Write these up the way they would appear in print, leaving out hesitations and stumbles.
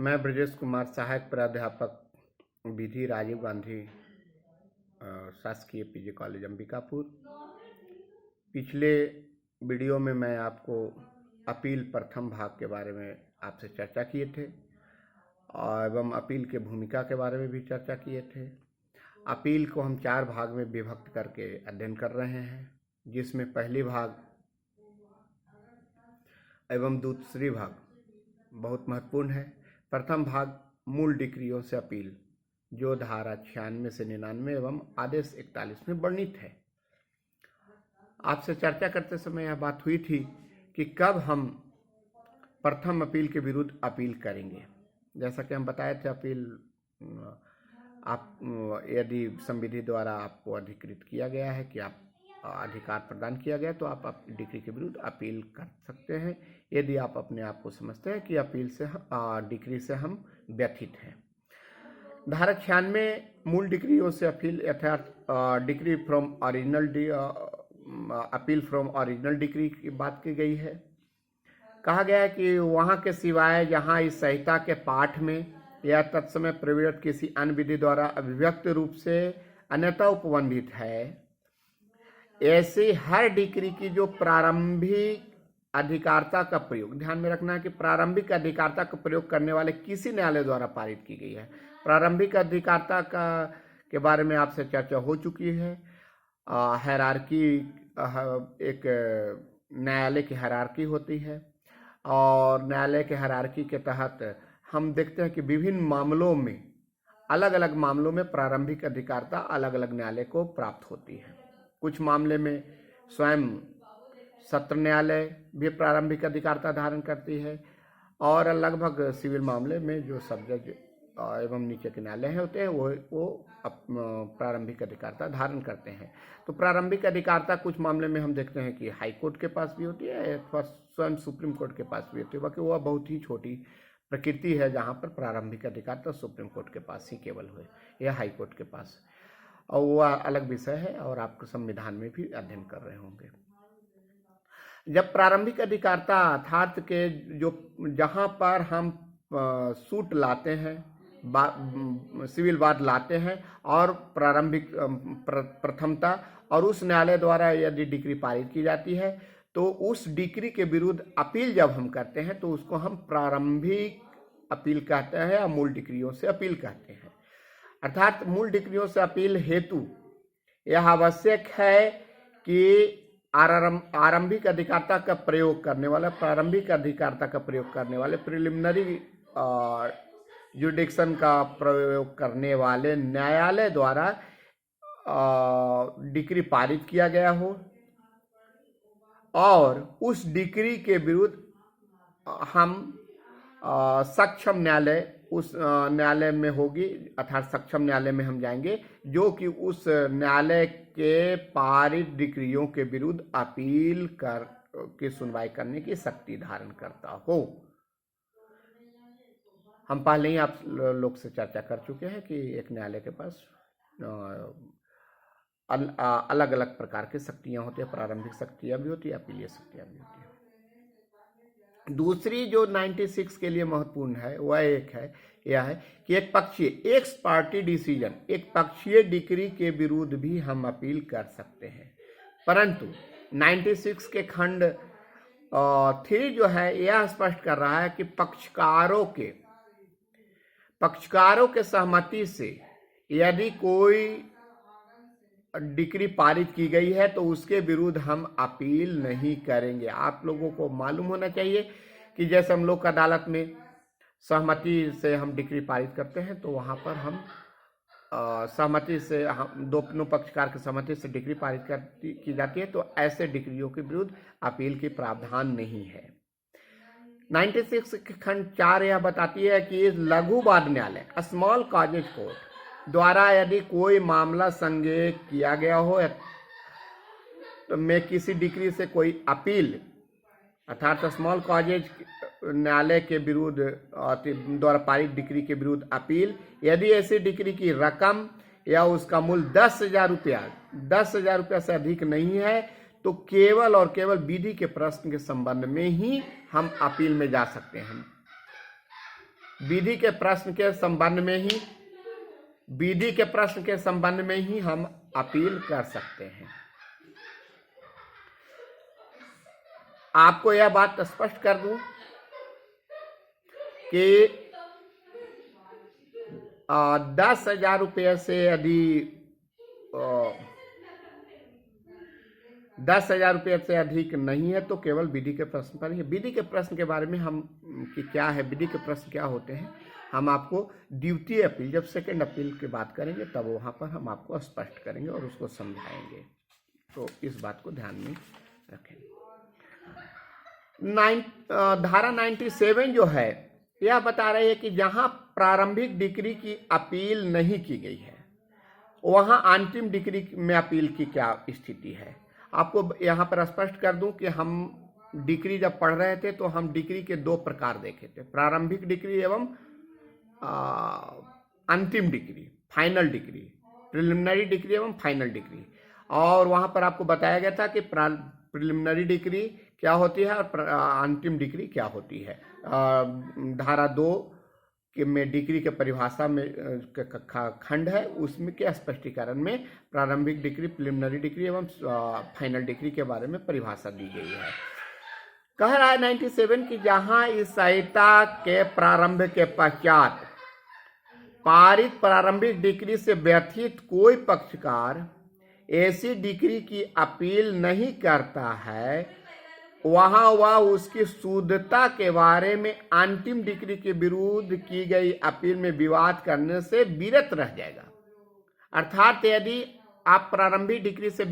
मैं ब्रजेश कुमार, सहायक प्राध्यापक विधि, राजीव गांधी शासकीय पीजी कॉलेज अंबिकापुर। पिछले वीडियो में मैं आपको अपील प्रथम भाग के बारे में आपसे चर्चा किए थे और एवं अपील के भूमिका के बारे में भी चर्चा किए थे। अपील को हम 4 भाग में विभक्त करके अध्ययन कर रहे हैं, जिसमें पहली भाग एवं दूसरी भाग बहुत महत्वपूर्ण है। प्रथम भाग मूल डिक्रियों से अपील, जो धारा 96 से 99 एवं आदेश 41 में वर्णित है। आपसे चर्चा करते समय यह बात हुई थी कि कब हम प्रथम अपील के विरुद्ध अपील करेंगे। जैसा कि हम बताए थे, अपील आप यदि संविधि द्वारा आपको अधिकृत किया गया है कि आप अधिकार प्रदान किया गया तो आप डिक्री के विरुद्ध अपील कर सकते हैं, यदि आप अपने आप को समझते हैं कि अपील से डिक्री से हम व्यथित हैं। धारा 96 मूल डिक्रियों से अपील अर्थात decree from original appeal from original decree की बात की गई है। कहा गया है कि वहाँ के सिवाय जहाँ इस संहिता के पाठ में या तत्समय प्रवृत्त किसी अन्य विधि द्वारा अभिव्यक्त रूप से अन्यथा उपबंधित है, ऐसे हर डिक्री की जो प्रारंभिक अधिकारता का प्रयोग, ध्यान में रखना है कि प्रारंभिक अधिकारता का प्रयोग करने वाले किसी न्यायालय द्वारा पारित की गई है। प्रारंभिक अधिकारता के बारे में आपसे चर्चा हो चुकी है। हायरार्की, एक न्यायालय की हायरार्की होती है और न्यायालय के हायरार्की के तहत हम देखते हैं कि विभिन्न मामलों में, अलग अलग मामलों में प्रारंभिक अधिकारता अलग अलग न्यायालय को प्राप्त होती है। कुछ मामले में स्वयं सत्र न्यायालय भी प्रारंभिक अधिकारता धारण करती है और लगभग सिविल मामले में जो सब जज एवं नीचे के न्यायालय होते हैं वो प्रारंभिक अधिकारता धारण करते हैं। तो प्रारंभिक अधिकारता कुछ मामले में हम देखते हैं कि हाई कोर्ट के पास भी होती है अथवा स्वयं सुप्रीम कोर्ट के पास भी होती है, बाकी वह बहुत ही छोटी प्रकृति है जहाँ पर प्रारंभिक अधिकारता सुप्रीम कोर्ट के पास ही केवल हुए या हाई कोर्ट के पास, और वह अलग विषय है और आपको संविधान में भी अध्ययन कर रहे होंगे। जब प्रारंभिक अधिकारता अर्थात के जो जहाँ पर हम सूट लाते हैं, सिविल वाद लाते हैं और प्रारंभिक प्रथमता और उस न्यायालय द्वारा यदि डिक्री पारित की जाती है तो उस डिक्री के विरुद्ध अपील जब हम करते हैं तो उसको हम प्रारंभिक अपील कहते हैं या मूल डिक्रियों से अपील कहते हैं। अर्थात मूल डिक्रियों से अपील हेतु यह आवश्यक है कि आरंभिक अधिकारता का प्रयोग करने वाला, प्रारंभिक अधिकारता का प्रयोग करने वाले, प्रिलिमिनरी जुडिक्शन का प्रयोग करने वाले न्यायालय द्वारा डिक्री पारित किया गया हो और उस डिक्री के विरुद्ध हम सक्षम न्यायालय, उस न्यायालय में होगी अर्थात सक्षम न्यायालय में हम जाएंगे जो कि उस न्यायालय के पारित डिक्रियों के विरुद्ध अपील कर की सुनवाई करने की शक्ति धारण करता हो। हम पहले ही आप लोग से चर्चा कर चुके हैं कि एक न्यायालय के पास अलग अलग प्रकार की शक्तियां होती है, प्रारंभिक शक्तियां भी होती है, अपीलीय शक्तियां भी होती है। दूसरी जो 96 के लिए महत्वपूर्ण है वह यह है कि एक पक्षीय एक्स पार्टी डिसीजन, एक पक्षीय डिक्री के विरुद्ध भी हम अपील कर सकते हैं, परंतु 96 के खंड 3 जो है यह स्पष्ट कर रहा है कि पक्षकारों के सहमति से यदि कोई डिक्री पारित की गई है तो उसके विरुद्ध हम अपील नहीं करेंगे। आप लोगों को मालूम होना चाहिए कि जैसे हम लोक अदालत में सहमति से हम डिक्री पारित करते हैं तो वहाँ पर हम सहमति से हम दोनों पक्षकार की सहमति से डिक्री पारित की जाती है, तो ऐसे डिक्रियों के विरुद्ध अपील की प्रावधान नहीं है। 96 के खंड 4 यह बताती है कि लघु वाद न्यायालय, स्मॉल कॉजेज कोर्ट द्वारा यदि कोई मामला संज्ञेय किया गया हो तो में किसी डिक्री से कोई अपील अर्थात स्मॉल कॉजेज न्यायालय के विरुद्ध द्वारा पारित डिक्री के विरुद्ध अपील, यदि ऐसी डिक्री की रकम या उसका मूल्य 10,000 रुपया से अधिक नहीं है तो केवल और केवल विधि के प्रश्न के संबंध में ही हम अपील में जा सकते हैं। विधि के प्रश्न के संबंध में ही हम अपील कर सकते हैं। आपको यह बात स्पष्ट कर दूं कि 10,000 रुपये से अधिक 10,000 रुपये से अधिक नहीं है तो केवल विधि के प्रश्न पर ही। विधि के प्रश्न के बारे में हम कि क्या है, विधि के प्रश्न क्या होते हैं, हम आपको द्वितीय अपील, जब सेकंड अपील की बात करेंगे तब वहाँ पर हम आपको स्पष्ट करेंगे और उसको समझाएंगे। तो इस बात को ध्यान में रखें। धारा 97 जो है यह बता रही है कि जहाँ प्रारंभिक डिग्री की अपील नहीं की गई है वहाँ अंतिम डिग्री में अपील की क्या स्थिति है। आपको यहाँ पर स्पष्ट कर दूं कि हम डिग्री जब पढ़ रहे थे तो हम डिग्री के 2 प्रकार देखे थे, प्रारंभिक डिग्री एवं अंतिम degree, final decree, preliminary degree एवं फाइनल डिग्री। और वहाँ पर आपको बताया गया था कि प्रिलिमिनरी डिग्री क्या होती है और अंतिम डिग्री क्या होती है। धारा 2 में डिग्री के परिभाषा में खंड है, उसमें के स्पष्टीकरण में प्रारंभिक डिग्री, प्रिलिमिनरी डिग्री एवं फाइनल डिग्री के बारे में परिभाषा दी गई है। कह रहा है 97 कि जहां इस संहिता के प्रारंभ के पश्चात पारित प्रारंभिक डिग्री से व्यथित कोई पक्षकार ऐसी डिग्री की अपील नहीं करता है, वहां वह उसकी शुद्धता के बारे में अंतिम डिग्री के विरुद्ध की गई अपील में विवाद करने से विरत रह जाएगा। अर्थात यदि आप प्रारंभिक डिग्री से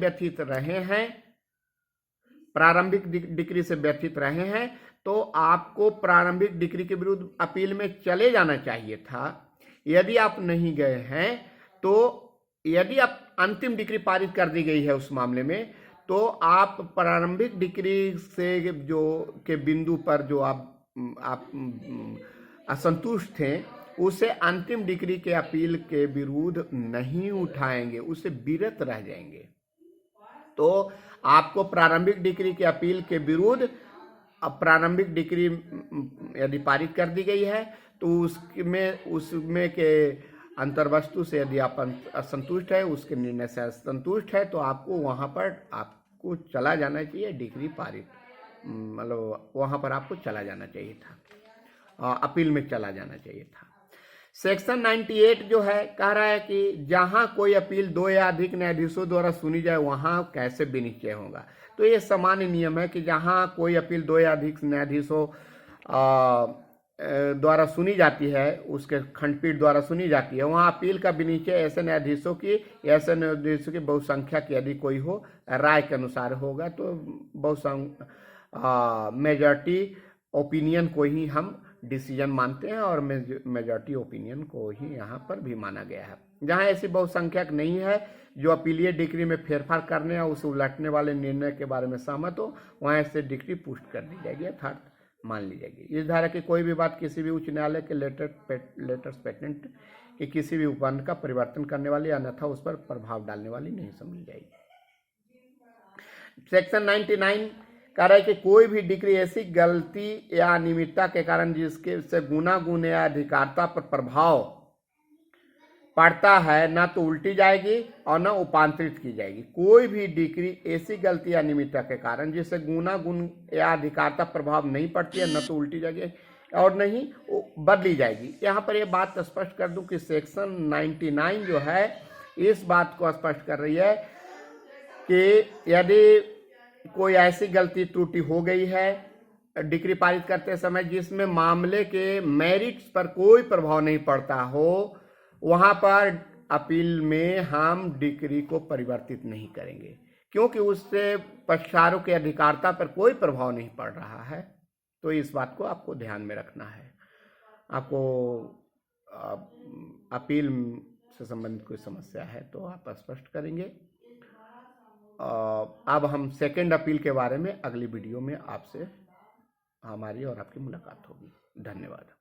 व्यथित रहे हैं तो आपको प्रारंभिक डिग्री के विरुद्ध अपील में चले जाना चाहिए था। यदि आप नहीं गए हैं तो यदि आप अंतिम डिग्री पारित कर दी गई है उस मामले में तो आप प्रारंभिक डिग्री से जो के बिंदु पर जो आप असंतुष्ट थे उसे अंतिम डिग्री के अपील के विरुद्ध नहीं उठाएंगे, उससे विरत रह जाएंगे। तो आपको प्रारंभिक डिग्री के अपील के विरुद्ध प्रारंभिक डिग्री यदि पारित कर दी गई है तो उसमें के अंतर्वस्तु से यदि आप असंतुष्ट है, उसके निर्णय से असंतुष्ट है, तो आपको वहाँ पर आपको चला जाना चाहिए, डिग्री पारित मतलब वहाँ पर आपको चला जाना चाहिए था, अपील में चला जाना चाहिए था। सेक्शन 98 जो है कह रहा है कि जहाँ कोई अपील 2 या अधिक न्यायाधीशों द्वारा सुनी जाए वहाँ कैसे विनिश्चय होगा। तो ये सामान्य नियम है कि जहाँ कोई अपील 2 या अधिक न्यायाधीशों द्वारा सुनी जाती है, उसके खंडपीठ द्वारा सुनी जाती है, वहाँ अपील का विनिश्चय ऐसे न्यायाधीशों की बहुसंख्या की यदि कोई हो राय के अनुसार होगा। तो मेजॉरिटी ओपिनियन को ही हम डिसीजन मानते हैं और मेजॉरिटी ओपिनियन को ही यहाँ पर भी माना गया है। जहाँ ऐसी बहुसंख्यक नहीं है जो अपीलीय डिग्री में फेरफार करने या उसे उलटने वाले निर्णय के बारे में सहमत हो, वहाँ ऐसे डिग्री पुष्ट कर दी जाएगी अर्थात मान ली जाएगी। इस धारा की कोई भी बात किसी भी उच्च न्यायालय के लेटर्स पेटेंट के किसी भी उपबंध का परिवर्तन करने वाली अन्यथा उस पर प्रभाव डालने वाली नहीं समझी जाएगी। सेक्शन 99 कह रहा है कि कोई भी डिग्री ऐसी गलती या अनियमितता के कारण जिसके से गुनागुन या अधिकारिता पर प्रभाव पड़ता है न तो उल्टी जाएगी और न उपांतरित की जाएगी। कोई भी डिग्री ऐसी गलती या अनियमितता के कारण जिससे गुनागुन या अधिकारिता प्रभाव नहीं पड़ती है न तो उल्टी जाएगी और नहीं बदली जाएगी। यहाँ पर यह बात स्पष्ट कर दूं कि सेक्शन 99 जो है इस बात को स्पष्ट कर रही है कि यदि कोई ऐसी गलती त्रुटि हो गई है डिग्री पारित करते समय जिसमें मामले के मेरिट्स पर कोई प्रभाव नहीं पड़ता हो, वहां पर अपील में हम डिग्री को परिवर्तित नहीं करेंगे क्योंकि उससे पक्षकारों के अधिकारिता पर कोई प्रभाव नहीं पड़ रहा है। तो इस बात को आपको ध्यान में रखना है। आपको अपील से संबंधित कोई समस्या है तो आप स्पष्ट करेंगे। अब हम सेकंड अपील के बारे में अगली वीडियो में आपसे हमारी और आपकी मुलाकात होगी। धन्यवाद।